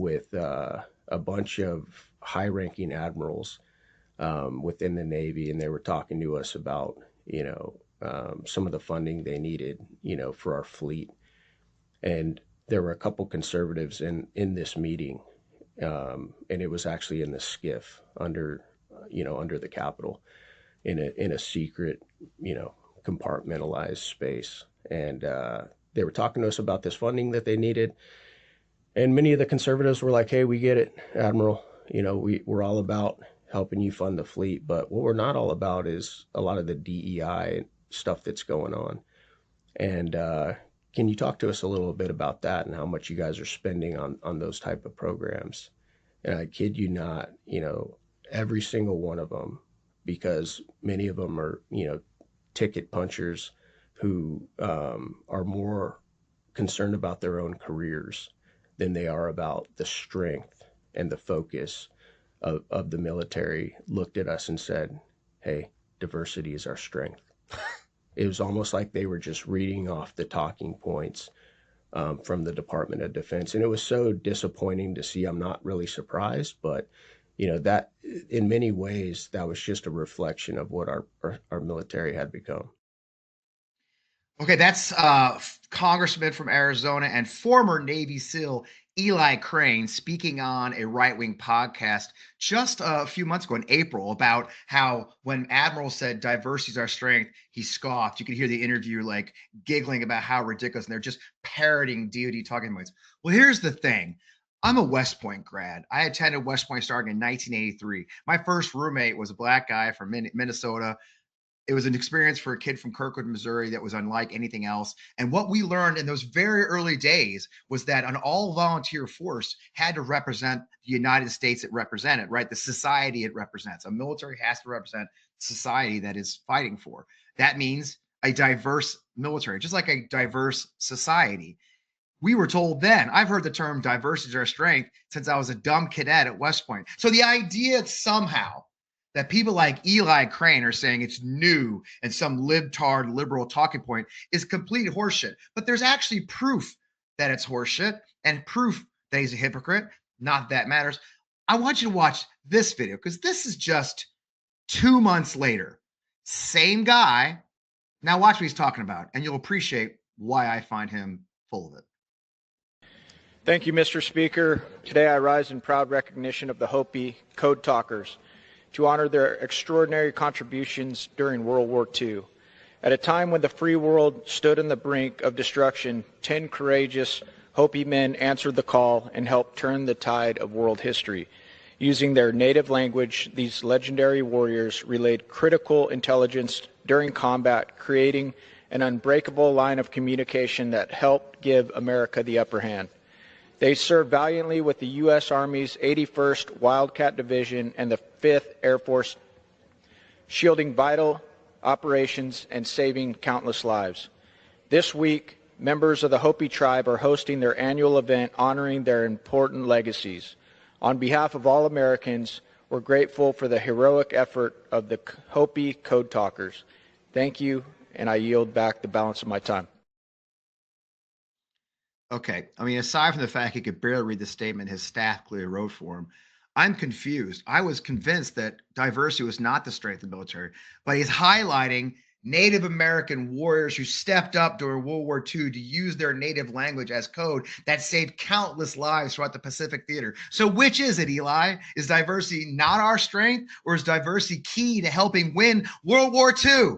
with a bunch of high-ranking admirals within the Navy, and they were talking to us about, some of the funding they needed, for our fleet. And there were a couple conservatives in this meeting, and it was actually in the skiff under the Capitol, in a secret, compartmentalized space. And they were talking to us about this funding that they needed. And many of the conservatives were like, "Hey, we get it, Admiral. We're all about helping you fund the fleet, but what we're not all about is a lot of the DEI stuff that's going on." And can you talk to us a little bit about that and how much you guys are spending on those type of programs? And I kid you not, every single one of them, because many of them are, ticket punchers who are more concerned about their own careers than they are about the strength and the focus of the military, looked at us and said, "Hey, diversity is our strength." It was almost like they were just reading off the talking points from the Department of Defense. And it was so disappointing to see. I'm not really surprised, but that in many ways, that was just a reflection of what our military had become. Okay, that's Congressman from Arizona and former Navy SEAL Eli Crane speaking on a right-wing podcast just a few months ago in April about how when Admiral said diversity is our strength, he scoffed. You could hear the interview like giggling about how ridiculous, and they're just parroting DoD talking points. Well, here's the thing. I'm a West Point grad. I attended West Point starting in 1983. My first roommate was a black guy from Minnesota. It was an experience for a kid from Kirkwood, Missouri that was unlike anything else. And what we learned in those very early days was that an all volunteer force had to represent the United States it represented, right? The society it represents. A military has to represent society that is fighting for. That means a diverse military, just like a diverse society. We were told then, I've heard the term diversity is our strength since I was a dumb cadet at West Point. So the idea somehow that people like Eli Crane are saying it's new and some libtard liberal talking point is complete horseshit. But there's actually proof that it's horseshit and proof that he's a hypocrite. Not that matters. I want you to watch this video because this is just 2 months later. Same guy. Now watch what he's talking about, and you'll appreciate why I find him full of it. Thank you, Mr. Speaker. Today I rise in proud recognition of the Hopi Code Talkers to honor their extraordinary contributions during World War II. At a time when the free world stood on the brink of destruction, 10 courageous Hopi men answered the call and helped turn the tide of world history. Using their native language, these legendary warriors relayed critical intelligence during combat, creating an unbreakable line of communication that helped give America the upper hand. They served valiantly with the U.S. Army's 81st Wildcat Division and the 5th Air Force, shielding vital operations and saving countless lives. This week, members of the Hopi tribe are hosting their annual event honoring their important legacies. On behalf of all Americans, we're grateful for the heroic effort of the Hopi Code Talkers. Thank you, and I yield back the balance of my time. Okay. I mean, aside from the fact he could barely read the statement his staff clearly wrote for him, I'm confused. I was convinced that diversity was not the strength of the military, but he's highlighting Native American warriors who stepped up during World War II to use their native language as code that saved countless lives throughout the Pacific Theater. So which is it, Eli? Is diversity not our strength, or is diversity key to helping win World War II?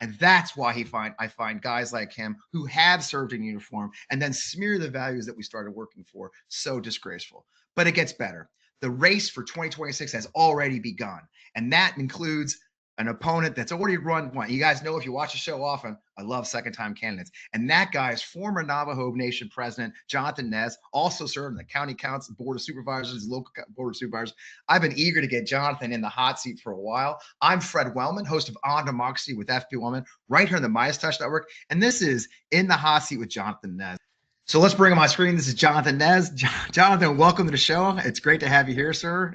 And that's why I find guys like him who have served in uniform and then smear the values that we started working for so disgraceful. But it gets better. The race for 2026 has already begun. And that includes an opponent that's already run one. You guys know, if you watch the show often, I love second-time candidates. And that guy is former Navajo Nation President Jonathan Nez, also served in the County Council Board of Supervisors, local Board of Supervisors. I've been eager to get Jonathan in the hot seat for a while. I'm Fred Wellman, host of On Democracy with FP Wellman, right here on the Midas Touch Network. And this is In the Hot Seat with Jonathan Nez. So let's bring him on screen. This is Jonathan Nez. Jonathan, welcome to the show. It's great to have you here, sir.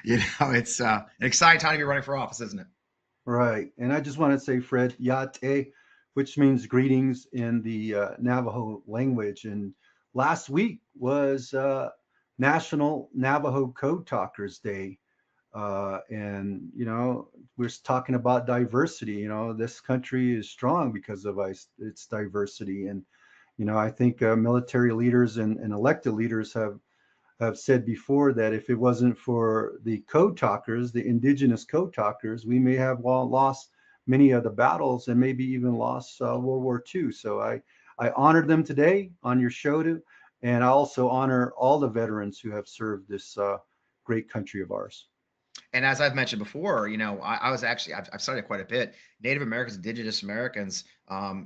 It's an exciting time to be running for office, isn't it? Right. And I just want to say, Fred, Yate, which means greetings in the Navajo language. And last week was National Navajo Code Talkers Day. And, we're talking about diversity. This country is strong because of its diversity. And, I think military leaders and elected leaders have said before that if it wasn't for the code talkers, the indigenous code talkers, we may have lost many of the battles and maybe even lost World War II. So I honored them today on your show too. And I also honor all the veterans who have served this great country of ours. And as I've mentioned before, I was actually, I've studied quite a bit. Native Americans, Indigenous Americans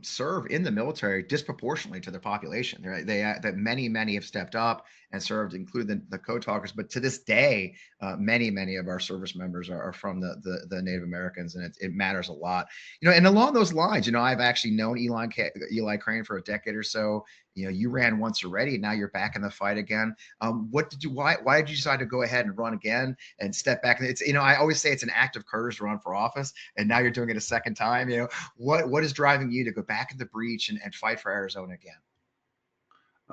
serve in the military disproportionately to their population. That many have stepped up and served, including the code talkers. But to this day, many of our service members are from the Native Americans, and it matters a lot. And along those lines, I've actually known Eli Crane for a decade or so. You ran once already, now you're back in the fight again. Why did you decide to go ahead and run again and step back? It's, I always say it's an act of courage to run for office, and now you're doing it a second time. What is driving you to go back in the breach and fight for Arizona again?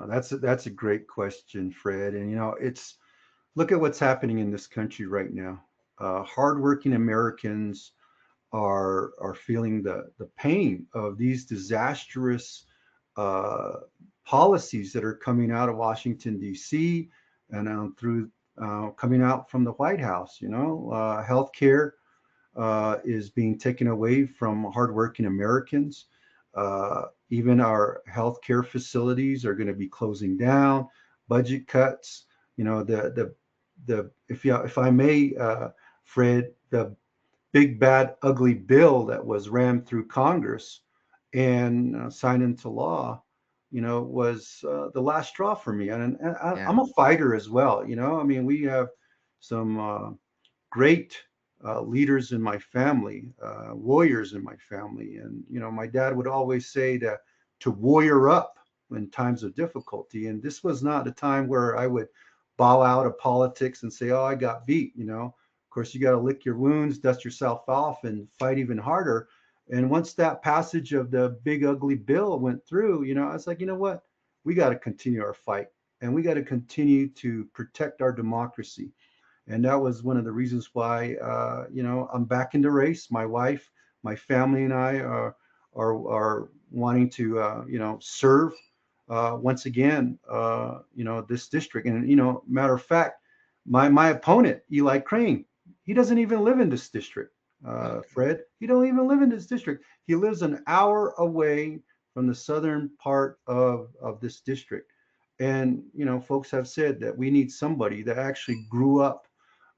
That's a great question, Fred. And it's look at what's happening in this country right now. Hardworking Americans are feeling the pain of these disastrous policies that are coming out of Washington, D.C. and through coming out from the White House. Healthcare is being taken away from hardworking Americans. Even our healthcare facilities are going to be closing down. Budget cuts. If I may, Fred, the big bad ugly bill that was rammed through Congress and signed into law, was the last straw for me. And I'm a fighter as well. We have some great leaders in my family, warriors in my family. And, my dad would always say to warrior up in times of difficulty. And this was not a time where I would bow out of politics and say, oh, I got beat. Of course, you got to lick your wounds, dust yourself off, and fight even harder. And once that passage of the big ugly bill went through, I was like, you know what? We got to continue our fight, and we got to continue to protect our democracy. And that was one of the reasons why, I'm back in the race. My wife, my family, and I are wanting to, serve once again, this district. And matter of fact, my opponent, Eli Crane, he doesn't even live in this district. Fred, he don't even live in this district. He lives an hour away from the southern part of this district. And folks have said that we need somebody that actually grew up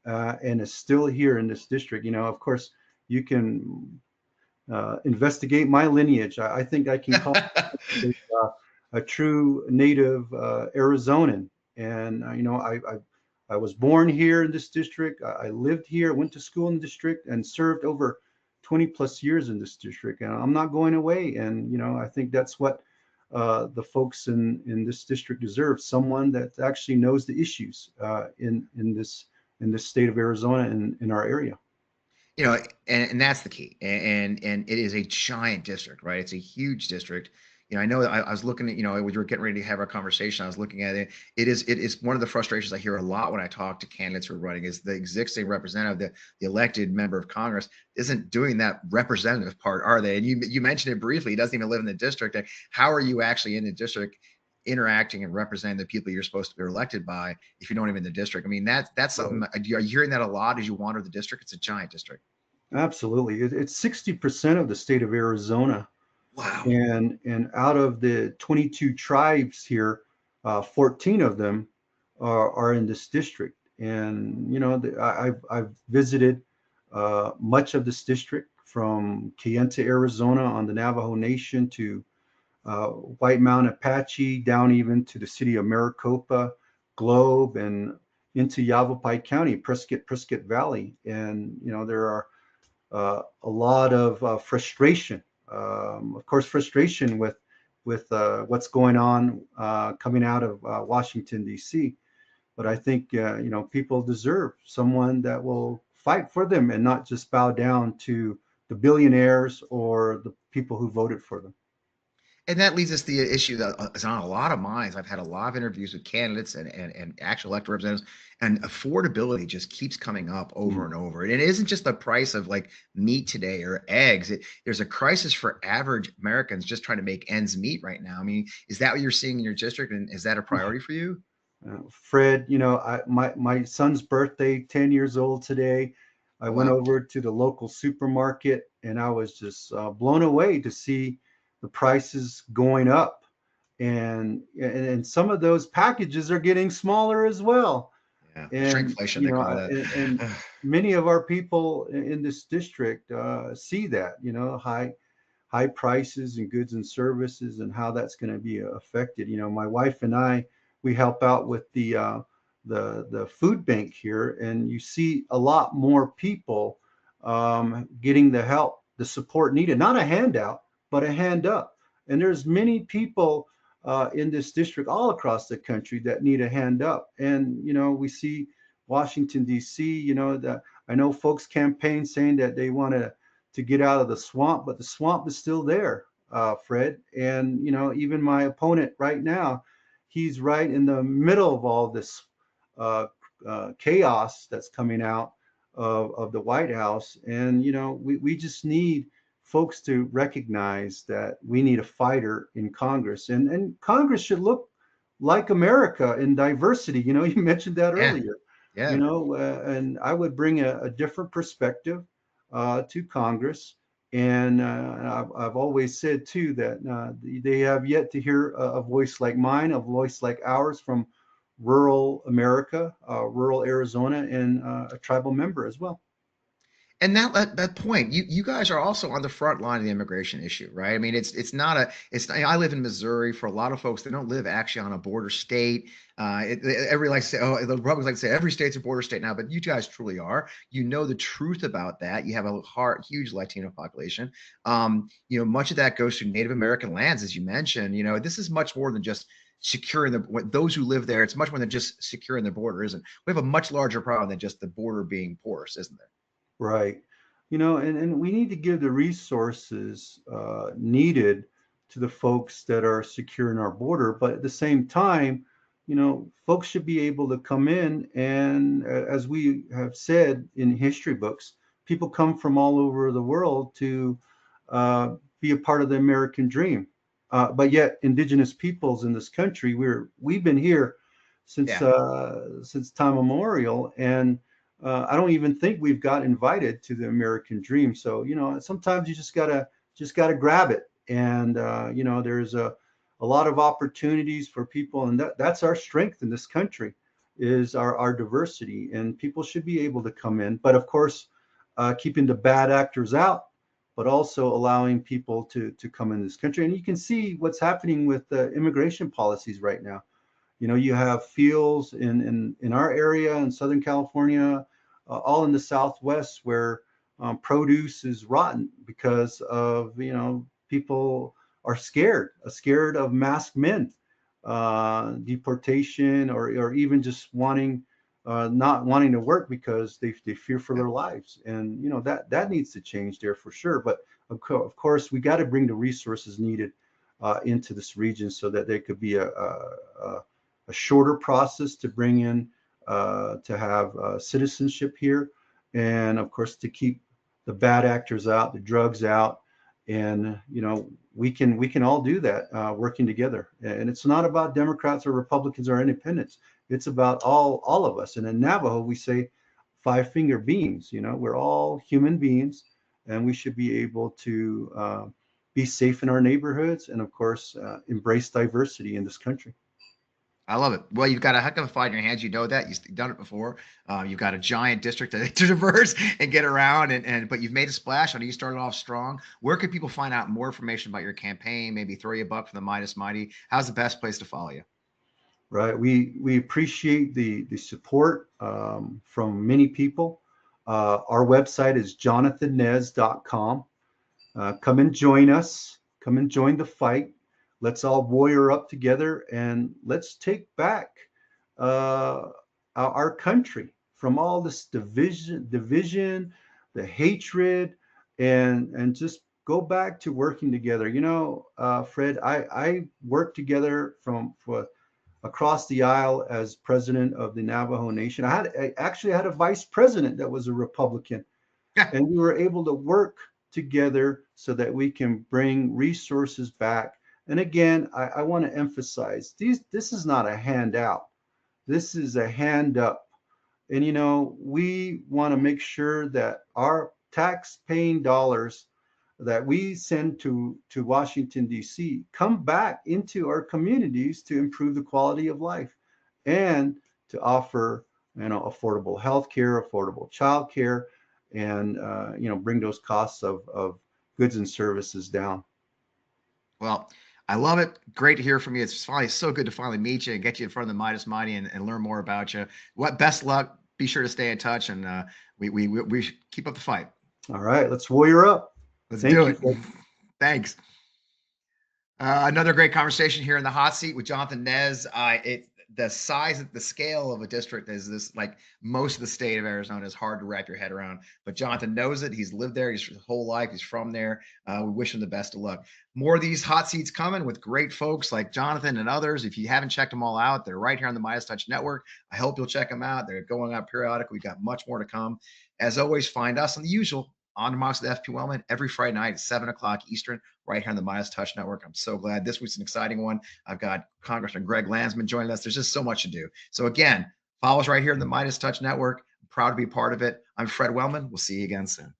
and is still here in this district. Of course, you can investigate my lineage. I think I can call a true native Arizonan. And I was born here in this district. I lived here, went to school in the district, and served over 20 plus years in this district. And I'm not going away. And I think that's what the folks in this district deserve: someone that actually knows the issues in this state of Arizona and in our area. And that's the key. And it is a giant district, right? It's a huge district. I know I was looking at, when we were getting ready to have our conversation, I was looking at it. It is one of the frustrations I hear a lot when I talk to candidates who are running is the existing representative, the elected member of Congress isn't doing that representative part, are they? And you mentioned it briefly. He doesn't even live in the district. How are you actually in the district interacting and representing the people you're supposed to be elected by if you don't even in the district? I mean, that's something. Are you hearing that a lot as you wander the district? It's a giant district. Absolutely. It's 60% of the state of Arizona. Wow. And out of the 22 tribes here, 14 of them are in this district. And, I've visited much of this district, from Kayenta, Arizona on the Navajo Nation to White Mountain Apache, down even to the city of Maricopa, Globe, and into Yavapai County, Prescott Valley. And, there are a lot of frustration. Of course, frustration with what's going on coming out of Washington, D.C. But I think people deserve someone that will fight for them and not just bow down to the billionaires or the people who voted for them. And that leads us to the issue that is on a lot of minds. I've had a lot of interviews with candidates and actual elected representatives, and affordability just keeps coming up over and over. And it isn't just the price of like meat today or eggs. There's a crisis for average Americans just trying to make ends meet right now. I mean, is that what you're seeing in your district, and is that a priority for you? Fred, my son's birthday, 10 years old today. I Oh went wow. over to the local supermarket and I was just blown away to see the prices going up. And some of those packages are getting smaller as well. Yeah, And, shrinkflation, they call that. and many of our people in this district see that, high prices and goods and services and how that's going to be affected. My wife and I, we help out with the food bank here, and you see a lot more people getting the help, the support needed, not a handout, but a hand up. And there's many people in this district all across the country that need a hand up. And we see Washington D.C. That I know folks campaign saying that they want to get out of the swamp, but the swamp is still there, Fred. And even my opponent right now, he's right in the middle of all this uh, chaos that's coming out of the White House. And we just need folks to recognize that we need a fighter in Congress, and Congress should look like America in diversity. You mentioned that Yeah, earlier. yeah. And I would bring a different perspective to Congress. And I've always said too that they have yet to hear a voice like mine, a voice like ours from rural America, rural Arizona, and a tribal member as well. And that point, you guys are also on the front line of the immigration issue, right? I mean, I live in Missouri. For a lot of folks, they don't live actually on a border state. Every like to say, oh, the Republicans like to say every state's a border state now, but you guys truly are. You know the truth about that. You have a huge Latino population. Much of that goes to Native American lands, as you mentioned. This is much more than just securing those who live there. It's much more than just securing the border, isn't it? We have a much larger problem than just the border being porous, isn't there? Right. And we need to give the resources needed to the folks that are securing our border. But at the same time, folks should be able to come in. And as we have said in history books, people come from all over the world to be a part of the American dream. But yet, indigenous peoples in this country, we've been here Yeah. since time immemorial, and I don't even think we've got invited to the American dream. So sometimes you just gotta grab it, and there's a lot of opportunities for people, and that's our strength in this country, is our diversity, and people should be able to come in. But of course, keeping the bad actors out, but also allowing people to come in this country. And you can see what's happening with the immigration policies right now. You have fields in our area in Southern California, all in the Southwest, where produce is rotten because of people are scared of masked men, deportation, or even just not wanting to work because they fear for their lives. And that needs to change there for sure. But of course, we got to bring the resources needed into this region so that there could be a shorter process to bring in, to have citizenship here, and of course to keep the bad actors out, the drugs out. And we can all do that, working together. And it's not about Democrats or Republicans or independents. It's about all of us. And in Navajo, we say five finger beams. We're all human beings, and we should be able to be safe in our neighborhoods, and of course embrace diversity in this country. I love it. Well, you've got a heck of a fight in your hands. You know that. You've done it before. You've got a giant district to traverse and get around, but you've made a splash. I know you started off strong. Where could people find out more information about your campaign? Maybe throw you a buck from the Midas Mighty. How's the best place to follow you? Right. We appreciate the support from many people. Our website is jonathannez.com. Come and join us. Come and join the fight. Let's all warrior up together, and let's take back our country from all this division, the hatred, and just go back to working together. You know, Fred, I worked together for across the aisle as president of the Navajo Nation. I actually had a vice president that was a Republican, and we were able to work together so that we can bring resources back. And again, I want to emphasize this is not a handout. This is a hand up. And, you know, we want to make sure that our tax paying dollars that we send to Washington, D.C. come back into our communities to improve the quality of life and to offer, you know, affordable health care, affordable child care, and, you know, bring those costs of goods and services down. Well, I love it. Great to hear from you. It's finally so good to finally meet you and get you in front of the Midas Mighty and learn more about you. What best luck. Be sure to stay in touch, and we keep up the fight. All right, let's warrior up. Let's do it. Thanks. Another great conversation here in the hot seat with Jonathan Nez. The size, the scale of a district is this, like most of the state of Arizona, is hard to wrap your head around. But Jonathan knows it. He's lived there. He's his whole life. He's from there. We wish him the best of luck. More of these hot seats coming with great folks like Jonathan and others. If you haven't checked them all out, they're right here on the Midas Touch Network. I hope you'll check them out. They're going out periodically. We've got much more to come. As always, find us on the usual On Demand with FP Wellman every Friday night at 7 o'clock Eastern, right here on the Midas Touch Network. I'm so glad this week's an exciting one. I've got Congressman Greg Landsman joining us. There's just so much to do. So again, follow us right here in the Midas Touch Network. I'm proud to be part of it. I'm Fred Wellman. We'll see you again soon.